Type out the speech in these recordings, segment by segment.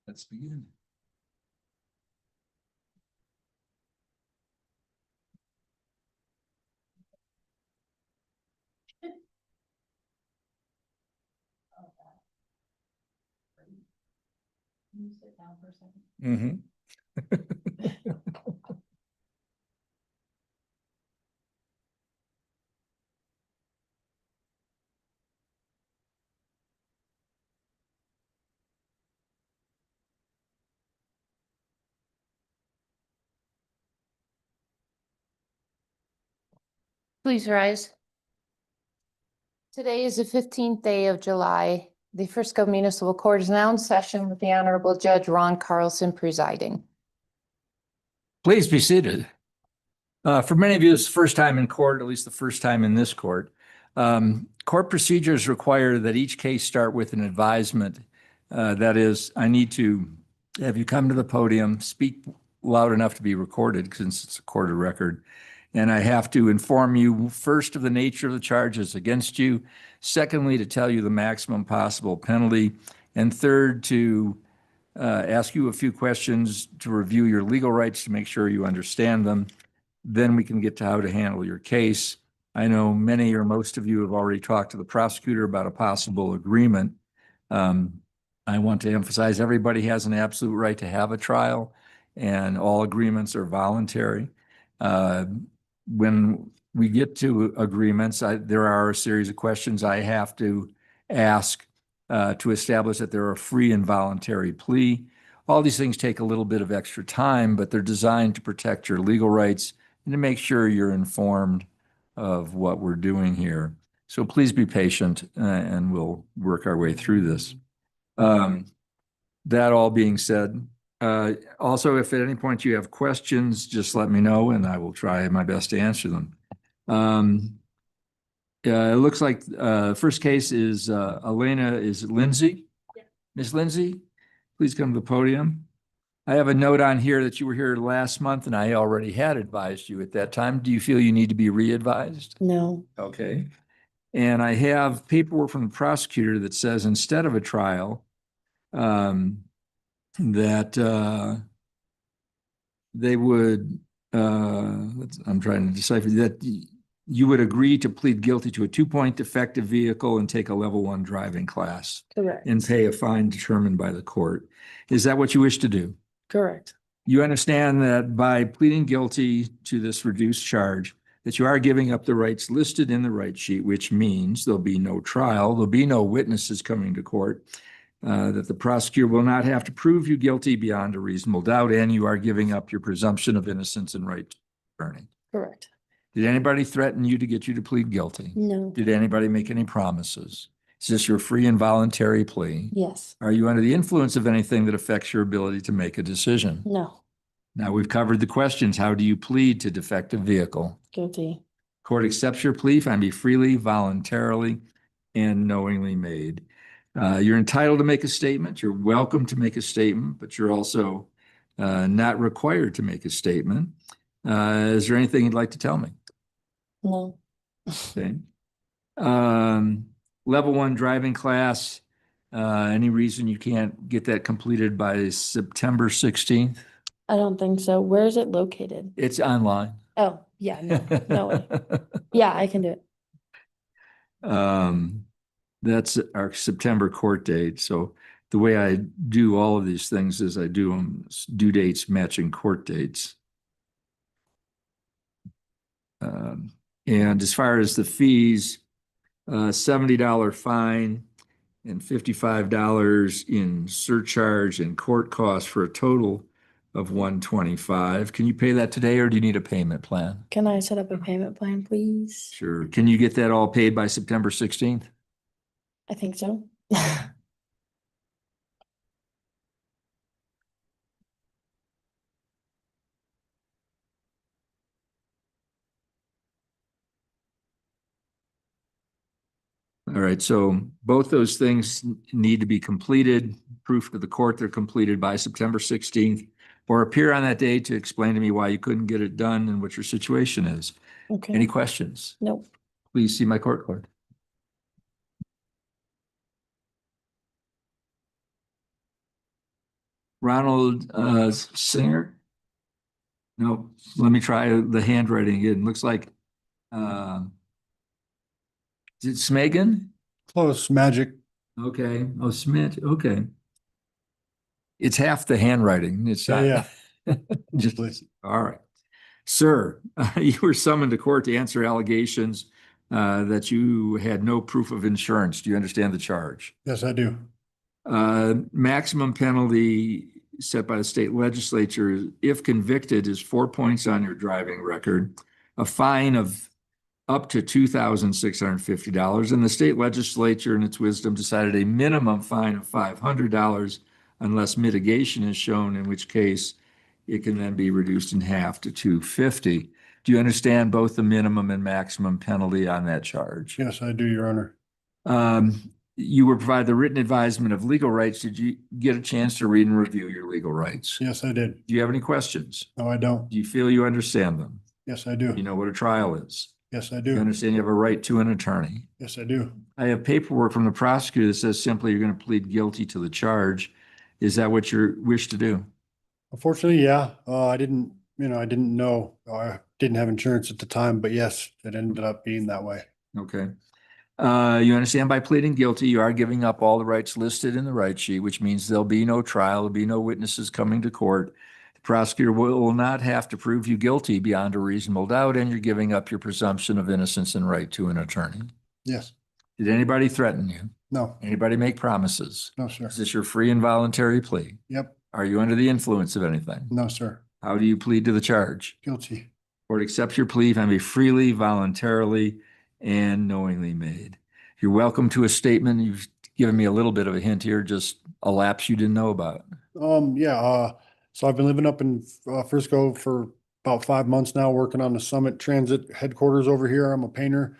Let's begin. Can you sit down for a second? Mm-hmm. Please rise. Today is the 15th day of July. The Frisco Municipal Court is now in session with the Honorable Judge Ron Carlson presiding. Please be seated. For many of you, it's the first time in court, at least the first time in this court. Court procedures require that each case start with an advisement. That is, I need to have you come to the podium, speak loud enough to be recorded since it's a court of record. And I have to inform you first of the nature of the charges against you. Secondly, to tell you the maximum possible penalty. And third, to ask you a few questions to review your legal rights to make sure you understand them. Then we can get to how to handle your case. I know many or most of you have already talked to the prosecutor about a possible agreement. I want to emphasize everybody has an absolute right to have a trial, and all agreements are voluntary. When we get to agreements, there are a series of questions I have to ask to establish that they're a free and voluntary plea. All these things take a little bit of extra time, but they're designed to protect your legal rights and to make sure you're informed of what we're doing here. So please be patient and we'll work our way through this. That all being said, also, if at any point you have questions, just let me know and I will try my best to answer them. It looks like first case is Elena, is it Lindsay? Yeah. Miss Lindsay, please come to the podium. I have a note on here that you were here last month and I already had advised you at that time. Do you feel you need to be re-advised? No. Okay. And I have paperwork from the prosecutor that says instead of a trial, that they would, I'm trying to decipher that you would agree to plead guilty to a 2-point defective vehicle and take a level 1 driving class. Correct. And pay a fine determined by the court. Is that what you wish to do? Correct. You understand that by pleading guilty to this reduced charge, that you are giving up the rights listed in the right sheet, which means there'll be no trial, there'll be no witnesses coming to court, that the prosecutor will not have to prove you guilty beyond a reasonable doubt, and you are giving up your presumption of innocence and right to attorney. Correct. Did anybody threaten you to get you to plead guilty? No. Did anybody make any promises? Is this your free and voluntary plea? Yes. Are you under the influence of anything that affects your ability to make a decision? No. Now we've covered the questions. How do you plead to defective vehicle? Guilty. Court accepts your plea, find me freely, voluntarily, and knowingly made. You're entitled to make a statement. You're welcome to make a statement, but you're also not required to make a statement. Is there anything you'd like to tell me? No. Okay. Level 1 driving class. Any reason you can't get that completed by September 16th? I don't think so. Where is it located? It's online. Oh, yeah, no, no way. Yeah, I can do it. That's our September court date. So the way I do all of these things is I do them due dates matching court dates. And as far as the fees, $70 fine and $55 in surcharge and court costs for a total of $125. Can you pay that today or do you need a payment plan? Can I set up a payment plan, please? Sure. Can you get that all paid by September 16th? I think so. All right, so both those things need to be completed, proof to the court they're completed by September 16th, or appear on that day to explain to me why you couldn't get it done and what your situation is. Okay. Any questions? Nope. Please see my court card. Ronald Singer? No, let me try the handwriting again. Looks like, uh, is it Smegan? Close, magic. Okay. Oh, Smith. Okay. It's half the handwriting. It's Yeah, not. Just, Please. all right. Sir, you were summoned to court to answer allegations that you had no proof of insurance. Do you understand the charge? Yes, I do. Maximum penalty set by the state legislature, if convicted, is 4 points on your driving record, a fine of up to $2,650. And the state legislature, in its wisdom, decided a minimum fine of $500 unless mitigation is shown, in which case it can then be reduced in half to $250. Do you understand both the minimum and maximum penalty on that charge? Yes, I do, Your Honor. You were provided the written advisement of legal rights. Did you get a chance to read and review your legal rights? Yes, I did. Do you have any questions? No, I don't. Do you feel you understand them? Yes, I You do. know what a trial is? Yes, I Do you do. understand you have a right to an attorney? Yes, I do. I have paperwork from the prosecutor that says simply you're going to plead guilty to the charge. Is that what you wish to do? Unfortunately, yeah, I didn't know. I didn't have insurance at the time, but yes, it ended up being that way. Okay. You understand by pleading guilty, you are giving up all the rights listed in the right sheet, which means there'll be no trial, there'll be no witnesses coming to court. The prosecutor will not have to prove you guilty beyond a reasonable doubt, and you're giving up your presumption of innocence and right to an attorney. Yes. Did anybody threaten you? No, Anybody make promises? no, sir. Is this your free and voluntary plea? Yep. Are you under the influence of anything? No, sir. How do you plead to the charge? Guilty. Court accepts your plea and be freely, voluntarily, and knowingly made. You're welcome to a statement. You've given me a little bit of a hint here, just a lapse you didn't know about. Yeah, so I've been living up in Frisco for about 5 months now, working on the Summit Transit headquarters over here. I'm a painter.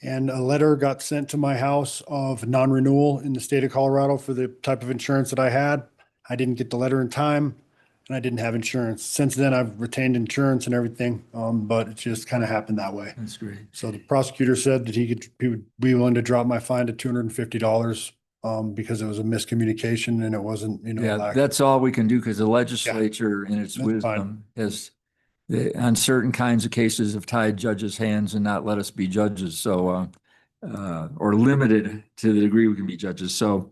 And a letter got sent to my house of non-renewal in the state of Colorado for the type of insurance that I had. I didn't get the letter in time and I didn't have insurance. Since then, I've retained insurance and everything, but it just kind of happened that way. That's great. So the prosecutor said that he would be willing to drop my fine to $250 because it was a miscommunication and it wasn't, Yeah, that's all we can do because the legislature in its That's wisdom has, on certain kinds of cases, have tied judges' hands and not let us be judges. So, or limited to the degree we can be judges. So,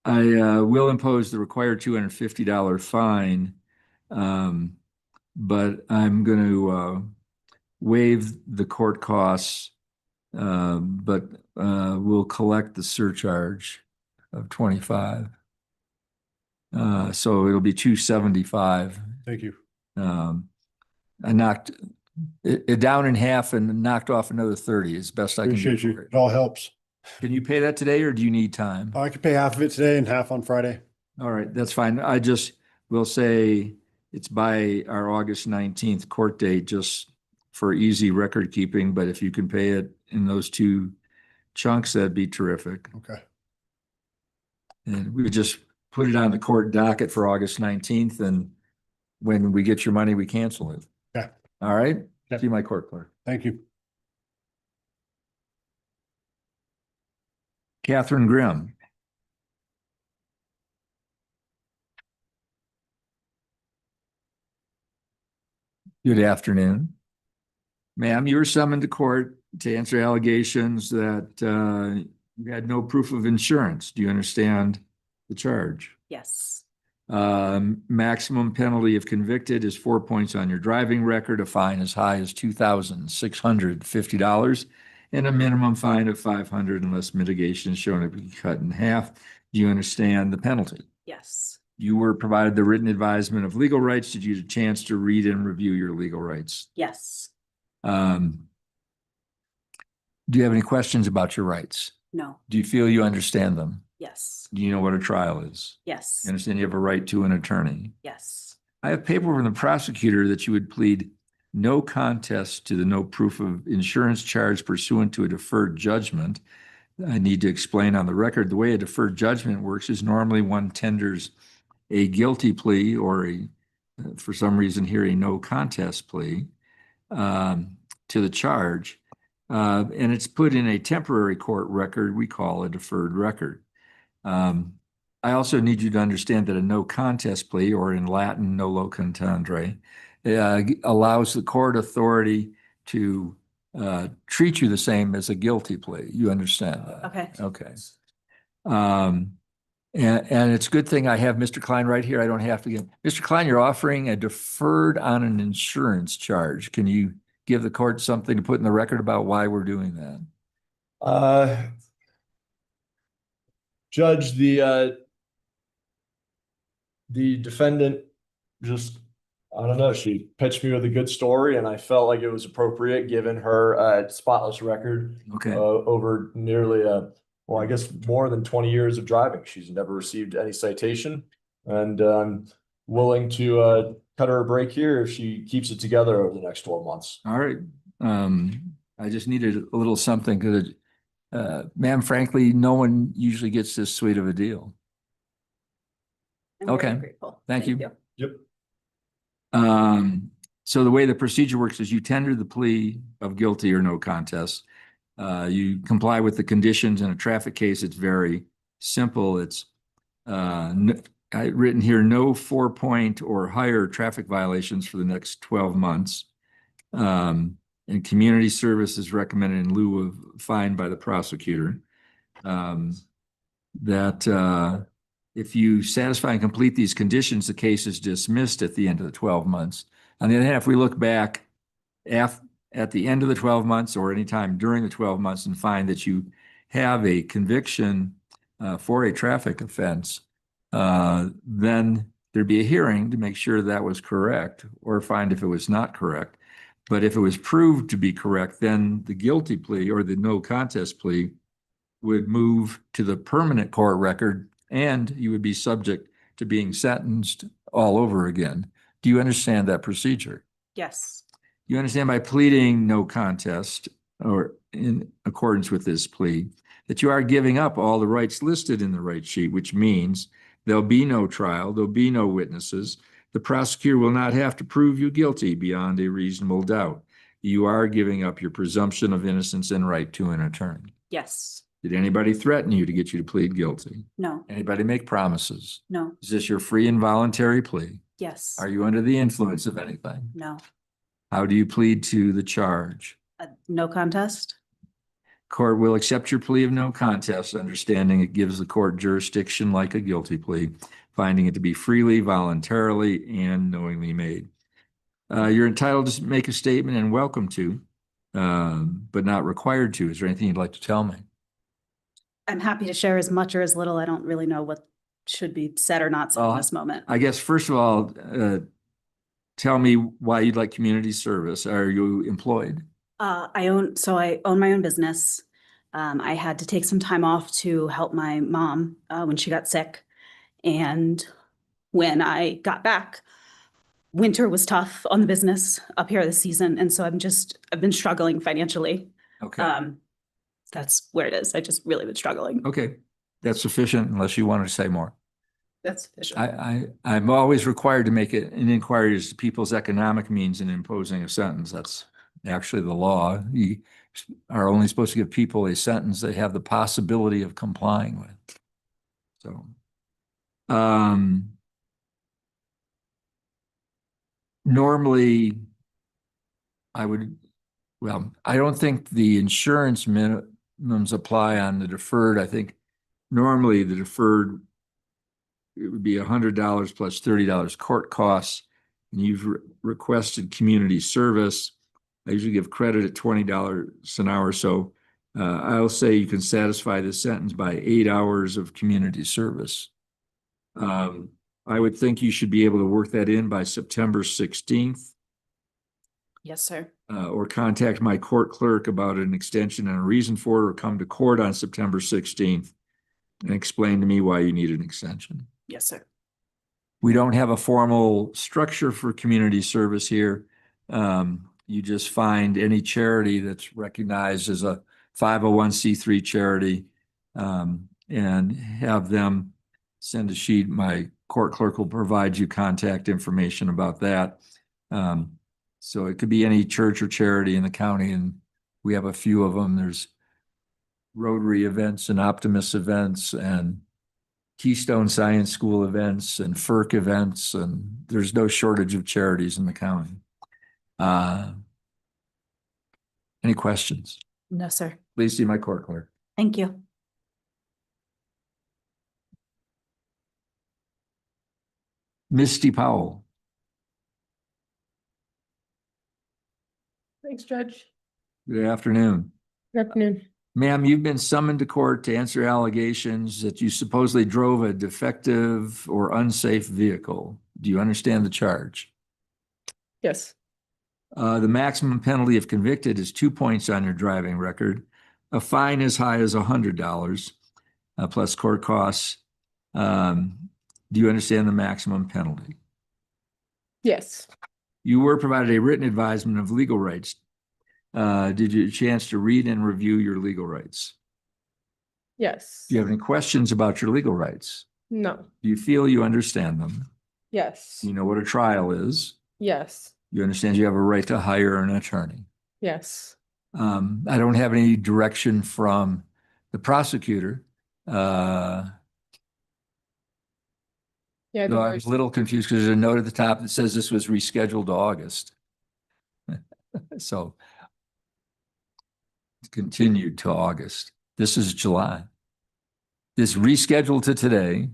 I will impose the required $250 fine, but I'm going to waive the court costs, but we'll collect the surcharge of 25. So it'll be 275. Thank you. I knocked it down in half and knocked off another 30 as best I can do. Appreciate you. for it. It all helps. Can you pay that today or do you need time? I could pay half of it today and half on Friday. All right, that's fine. I just will say it's by our August 19th court date, just for easy record keeping. But if you can pay it in those two chunks, that'd be terrific. Okay. And we would just put it on the court docket for August 19th. And when we get your money, we cancel it. Okay. All right. Okay. See my court clerk. Thank you. Catherine Grimm. Good afternoon. Ma'am, you were summoned to court to answer allegations that you had no proof of insurance. Do you understand the charge? Yes. Maximum penalty if convicted is 4 points on your driving record, a fine as high as $2,650, and a minimum fine of $500 unless mitigation is shown to be cut in half. Do you understand the penalty? Yes. You were provided the written advisement of legal rights. Did you get a chance to read and review your legal rights? Yes. Do you have any questions about your rights? No. Do you feel you understand them? Yes. Do you know what a trial is? Yes. You understand you have a right to an attorney? Yes. I have paper from the prosecutor that you would plead no contest to the no proof of insurance charge pursuant to a deferred judgment. I need to explain on the record, the way a deferred judgment works is normally one tenders a guilty plea or for some reason here, a no contest plea to the charge. And it's put in a temporary court record we call a deferred record. I I also need you to understand that a no contest plea, or in Latin, nolo contendere, allows the court authority to treat you the same as a guilty plea. You understand that? Okay. Okay. And it's a good thing I have Mr. Klein right here. I don't have to get, Mr. Klein, you're offering a deferred on an insurance charge. Can you give the court something to put in the record about why we're doing that? Judge, the defendant just, I don't know, she pitched me with a good story and I felt like it was appropriate given her spotless record Okay. over nearly well, I guess more than 20 years of driving. She's never received any citation, and I'm willing to cut her a break here if she keeps it together over the next 12 months. All right. I just needed a little something because, ma'am, frankly, no one usually gets this sweet of a deal. I'm very Okay. grateful. Thank you. Yep. So the way the procedure works is you tender the plea of guilty or no contest. You comply with the conditions. In a traffic case, it's very simple. It's written here, no 4-point or higher traffic violations for the next 12 months. And community service is recommended in lieu of fine by the prosecutor. That if you satisfy and complete these conditions, the case is dismissed at the end of the 12 months. On the other hand, if we look back at the end of the 12 months or anytime during the 12 months and find that you have a conviction for a traffic offense, then there'd be a hearing to make sure that was correct or find if it was not correct. But if it was proved to be correct, then the guilty plea or the no contest plea would move to the permanent court record and you would be subject to being sentenced all over again. Do you understand that procedure? Yes. You understand by pleading no contest or in accordance with this plea that you are giving up all the rights listed in the right sheet, which means there'll be no trial, there'll be no witnesses. The prosecutor will not have to prove you guilty beyond a reasonable doubt. You are giving up your presumption of innocence and right to an attorney. Yes. Did anybody threaten you to get you to plead guilty? No. Anybody make promises? No. Is this your free and voluntary plea? Yes. Are you under the influence of anything? No. How do you plead to the charge? No contest. Court will accept your plea of no contest, understanding it gives the court jurisdiction like a guilty plea, finding it to be freely, voluntarily, and knowingly made. You're entitled to make a statement and welcome to, but not required to. Is there anything you'd like to tell me? I'm happy to share as much or as little. I don't really know what should be said or not said in this moment. I guess, first of all, tell me why you'd like community service. Are you employed? I own my own business. I had to take some time off to help my mom when she got sick. And when I got back, winter was tough on the business up here this season. And so I've been struggling financially. Okay. That's where it is. I just really been struggling. Okay. That's sufficient unless you wanted to say more. That's sufficient. I'm always required to make an inquiry as to people's economic means in imposing a sentence. That's actually the law. You are only supposed to give people a sentence they have the possibility of complying with. So, normally I don't think the insurance minimums apply on the deferred. I think normally the deferred, it would be $100 plus $30 court costs. And you've requested community service. I usually give credit at $20 an hour. So I'll say you can satisfy this sentence by 8 hours of community service. I would think you should be able to work that in by September 16th. Yes, sir. Or contact my court clerk about an extension and a reason for it, or come to court on September 16th and explain to me why you need an extension. Yes, sir. We don't have a formal structure for community service here. You just find any charity that's recognized as a 501c3 charity and have them send a sheet. My court clerk will provide you contact information about that. So it could be any church or charity in the county, and we have a few of them. There's Rotary events and Optimus events and Keystone Science School events and FERC events, and there's no shortage of charities in the county. Any questions? No, sir. Please see my court clerk. Thank you. Misty Powell. Thanks, Judge. Good afternoon. Good afternoon. Ma'am, you've been summoned to court to answer allegations that you supposedly drove a defective or unsafe vehicle. Do you understand the charge? Yes, The maximum penalty if convicted is 2 points on your driving record. A fine as high as $100 plus court costs. Do you understand the maximum penalty? yes, You were provided a written advisement of legal rights. Did you have a chance to read and review your legal rights? yes. Do you have any questions about your legal rights? No, Do you feel you understand them? yes, You know what a trial is. yes, You understand you have a right to hire an attorney. yes. I don't have any direction from the prosecutor. Yeah, the Though I was first, a little confused because there's a note at the top that says this was rescheduled to August. So it's continued to August. This is July. This rescheduled to today.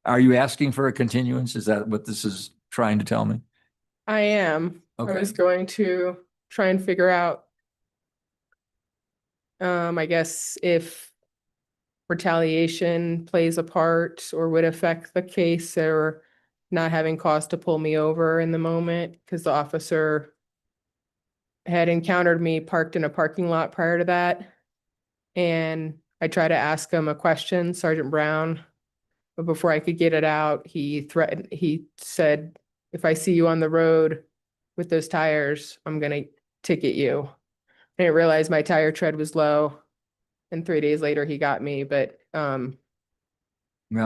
Are you asking for a continuance? Is that what this is trying to tell me? I am. I Okay. was going to try and figure out, I guess if retaliation plays a part or would affect the case or not having cause to pull me over in the moment, because the officer had encountered me parked in a parking lot prior to that. And I tried to ask him a question, Sergeant Brown, but before I could get it out, he said, if I see you on the road with those tires, I'm gonna ticket you. I didn't realize my tire tread was low. And 3 days later, he got me, but Well,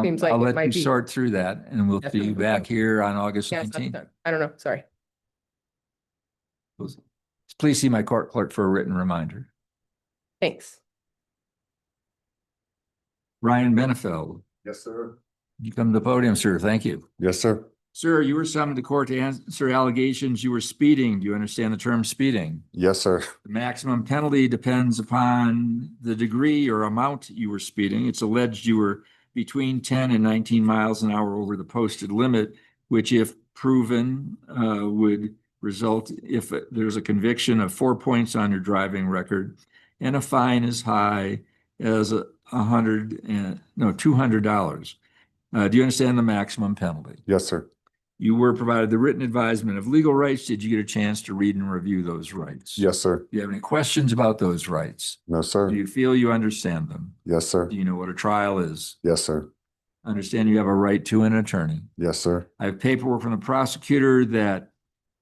Seems like I'll it let might you be- sort through that and we'll see you back here on August yeah, it's not 19th. done. I don't know, sorry. Please see my court clerk for a written reminder. Thanks. Ryan Benefeld, Yes, sir. you come to the podium, sir. Thank you. Yes, sir. Sir, you were summoned to court to answer allegations you were speeding. Do you understand the term speeding? Yes, sir. The maximum penalty depends upon the degree or amount you were speeding. It's alleged you were between 10 and 19 miles an hour over the posted limit, which if proven would result if there's a conviction of 4 points on your driving record and a fine as high as $200. Do you understand the maximum penalty? Yes, sir. You were provided the written advisement of legal rights. Did you get a chance to read and review those rights? Yes, sir. Do you have any questions about those rights? No, Do sir. you feel you understand them? Yes, sir. Do you know what a trial is? Yes, sir. Understand you have a right to an attorney. Yes, sir. I have paperwork from the prosecutor that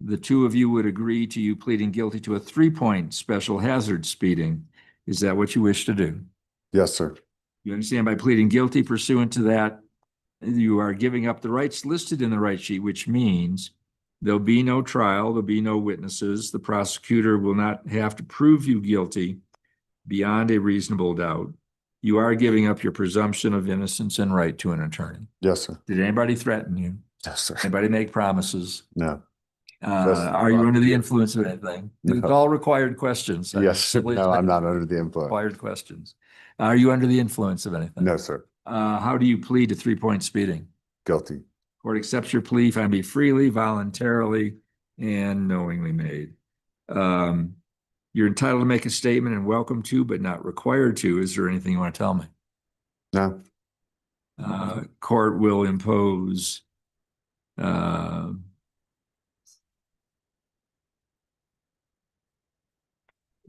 the two of you would agree to you pleading guilty to a 3-point special hazard speeding. Is that what you wish to do? Yes, sir. You understand by pleading guilty pursuant to that, you are giving up the rights listed in the right sheet, which means there'll be no trial, there'll be no witnesses. The prosecutor will not have to prove you guilty beyond a reasonable doubt. You are giving up your presumption of innocence and right to an attorney. Yes, sir. Did anybody threaten you? Yes, sir. Anybody make promises? No. Yes. Are you under the influence of anything? No. It's all required questions. Yes. Simply No, I'm not under the influence. required questions. Are you under the influence of anything? No, sir. How do you plead to 3-point speeding? Guilty. Court accepts your plea, find me freely, voluntarily, and knowingly made. You're entitled to make a statement and welcome to, but not required to. Is there anything you want to tell me? No. Court will impose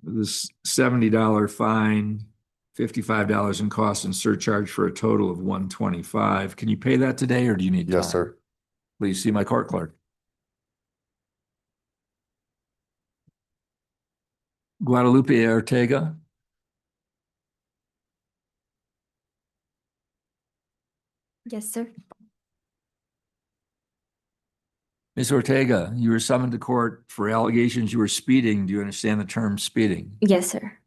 this $70 fine, $55 in cost and surcharge for a total of $125. Can you pay that today or do you need Yes, time? sir. Please see my court clerk. Guadalupe Ortega. Yes, sir. Ms. Ortega, you were summoned to court for allegations you were speeding. Do you understand the term speeding? Yes, sir.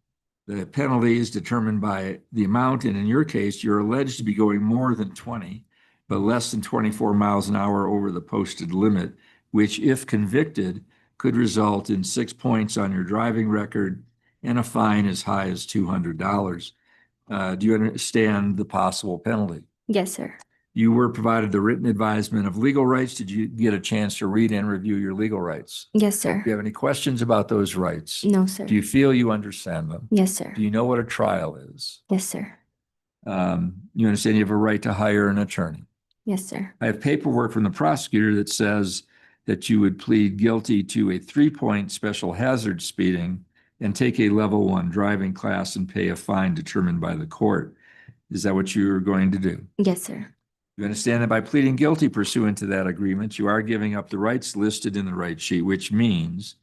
The penalty is determined by the amount, and in your case, you're alleged to be going more than 20, but less than 24 miles an hour over the posted limit, which, if convicted, could result in 6 points on your driving record and a fine as high as $200. Do you understand the possible penalty? Yes, sir. You were provided the written advisement of legal rights. Did you get a chance to read and review your legal rights? Yes, sir. Do you have any questions about those rights? No, sir. Do you feel you understand them? Yes, sir. Do you know what a trial is? Yes, sir. You understand you have a right to hire an attorney. Yes, sir. I have paperwork from the prosecutor that says that you would plead guilty to a 3-point special hazard speeding and take a level 1 driving class and pay a fine determined by the court. Is that what you're going to do? Yes, sir. You understand that by pleading guilty pursuant to that agreement, you are giving up the rights listed in the right sheet, which means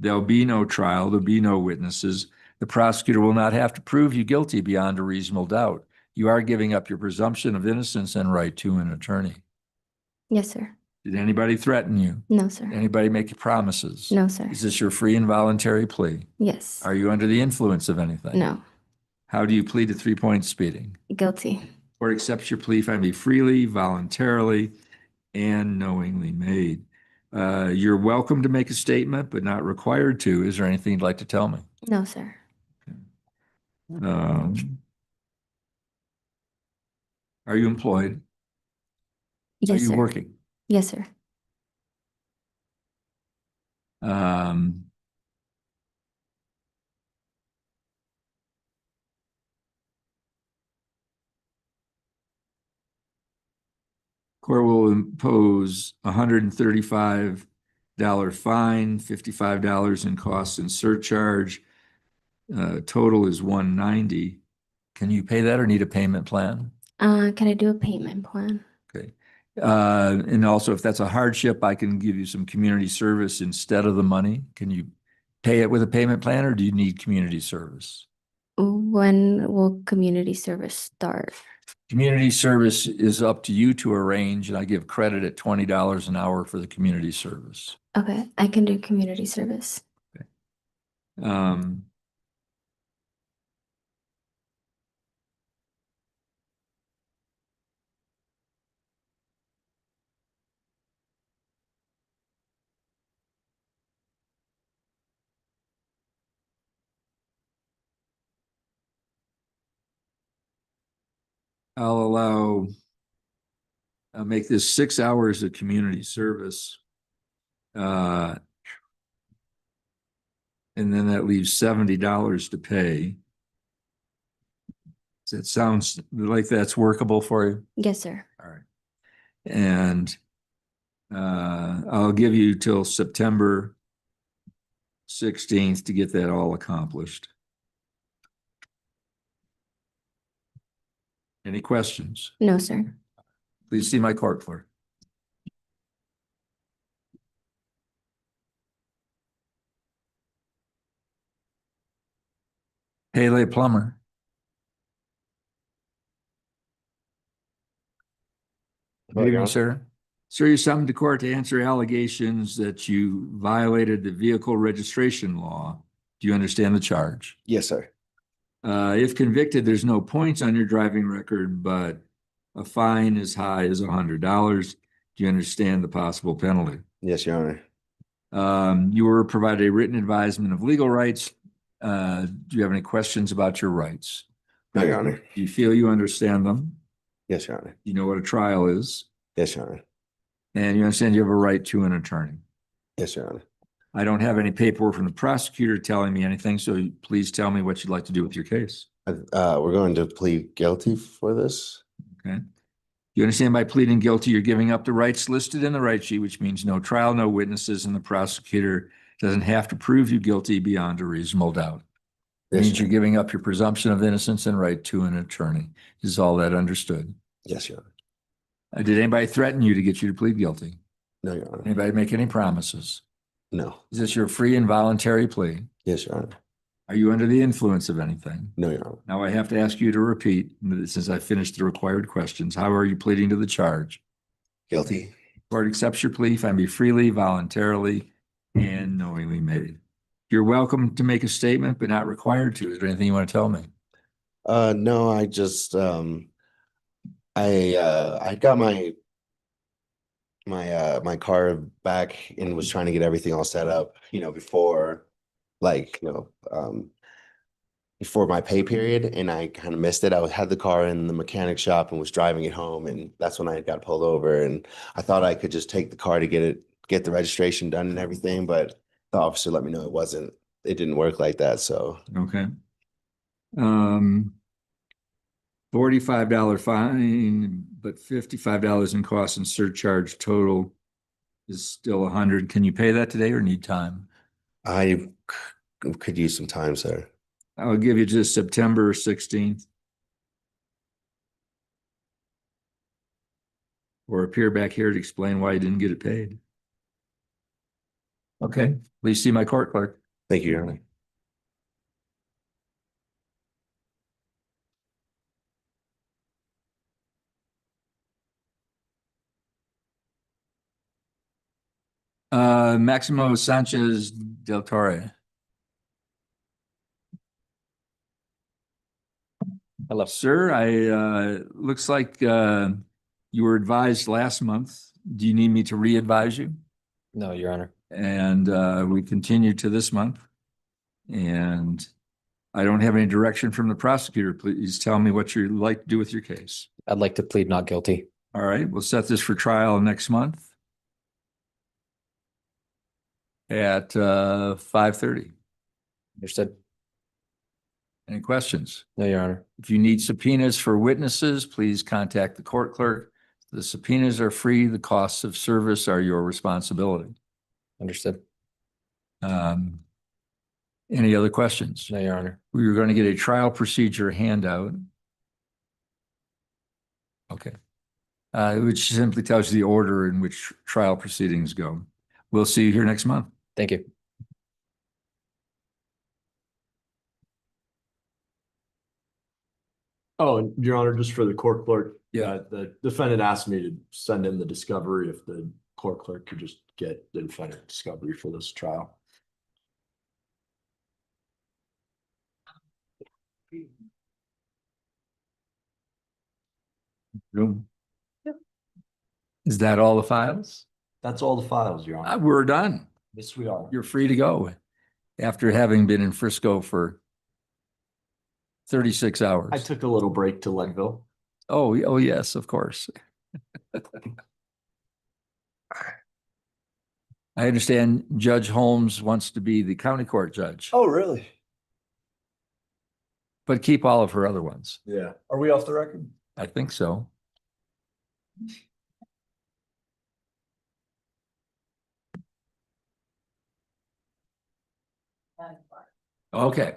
there'll be no trial, there'll be no witnesses. The prosecutor will not have to prove you guilty beyond a reasonable doubt. You are giving up your presumption of innocence and right to an attorney. Yes, sir. Did anybody threaten you? No, sir. Anybody make you promises? No, sir. Is this your free and voluntary plea? Yes. Are you under the influence of anything? No. How do you plead to 3-point speeding? Guilty. Court accepts your plea if be freely, voluntarily, and knowingly made. You're welcome to make a statement, but not required to. Is there anything you'd like to tell me? No, sir. Are you employed? Are Yes, you sir. working? Yes, sir. Court will impose $135 fine, $55 in costs and surcharge. Total is $190. Can you pay that or need a payment plan? Can I do a payment plan? Okay. And also, if that's a hardship, I can give you some community service instead of the money. Can you pay it with a payment plan, or do you need community service? When will community service start? Community service is up to you to arrange, and I give credit at $20 an hour for the community service. Okay, I can do community service. I'll make this 6 hours of community service. And then that leaves $70 to pay. Does that sounds like that's workable for you? Yes, sir. All right. And I'll give you till September 16th to get that all accomplished. Any questions? No, sir. Please see my court clerk. Haley Plummer. Good evening, sir. Sir, you summoned to court to answer allegations that you violated the vehicle registration law. Do you understand the charge? Yes, sir. If convicted, there's no points on your driving record, but a fine as high as $100. Do you understand the possible penalty? Yes, Your Honor. You were provided a written advisement of legal rights. Do you have any questions about your rights? No, Your Honor. Do you feel you understand them? Yes, Your Honor. You know what a trial is? Yes, Your Honor. And you understand you have a right to an attorney? Yes, Your Honor. I don't have any paperwork from the prosecutor telling me anything, so please tell me what you'd like to do with your case. We're going to plead guilty for this. Okay. You understand by pleading guilty, you're giving up the rights listed in the right sheet, which means no trial, no witnesses, and the prosecutor doesn't have to prove you guilty beyond a reasonable doubt. It Yes, means Your you're giving up your presumption of innocence and right to an attorney. Is all that understood? Yes, Your Honor. Did anybody threaten you to get you to plead guilty? No, Your Honor. Anybody make any promises? No. Is this your free and voluntary plea? Yes, Your Honor. Are you under the influence of anything? No, Your Honor. Now I have to ask you to repeat, since I finished the required questions. How are you pleading to the charge? Guilty. Court accepts your plea, find me freely, voluntarily, and knowingly made. You're welcome to make a statement, but not required to. Is there anything you want to tell me? No, I just I got my car back and was trying to get everything all set up, before before my pay period, and I kind of missed it. I had the car in the mechanic shop and was driving it home, and that's when I got pulled over. And I thought I could just take the car to get the registration done and everything, but the officer let me know it didn't work like that. So Okay. $45 fine, but $55 in costs and surcharge total is still 100. Can you pay that today or need time? I could use some time, sir. I'll give you just September 16th. Or appear back here to explain why you didn't get it paid. Okay, please see my court clerk. Thank you, Your Honor. Maximo Sanchez del Torre. Hello, sir. Looks like you were advised last month. Do you need me to re-advise you? No, Your Honor. And we continue to this month. And I don't have any direction from the prosecutor. Please tell me what you'd like to do with your case. I'd like to plead not guilty. All right, we'll set this for trial next month at 5:30. Understood? Any questions? No, Your Honor. If you need subpoenas for witnesses, please contact the court clerk. The subpoenas are free. The costs of service are your responsibility. Understood? Any other questions? No, Your Honor. We were going to get a trial procedure handout. Okay. Which simply tells you the order in which trial proceedings go. We'll see you here next month. Thank you. Oh, and Your Honor, just for the court clerk. Yeah. The defendant asked me to send in the discovery if the court clerk could just get the defendant discovery for this trial. Room. Is that all the files? That's all the files, Your Honor. We're done. Yes, we are. You're free to go after having been in Frisco for 36 hours. I took a little break to Leadville. Oh, yes, of course. I understand Judge Holmes wants to be the county court judge, Oh, really? but keep all of her other ones. Yeah. Are we off the record? I think so. Okay.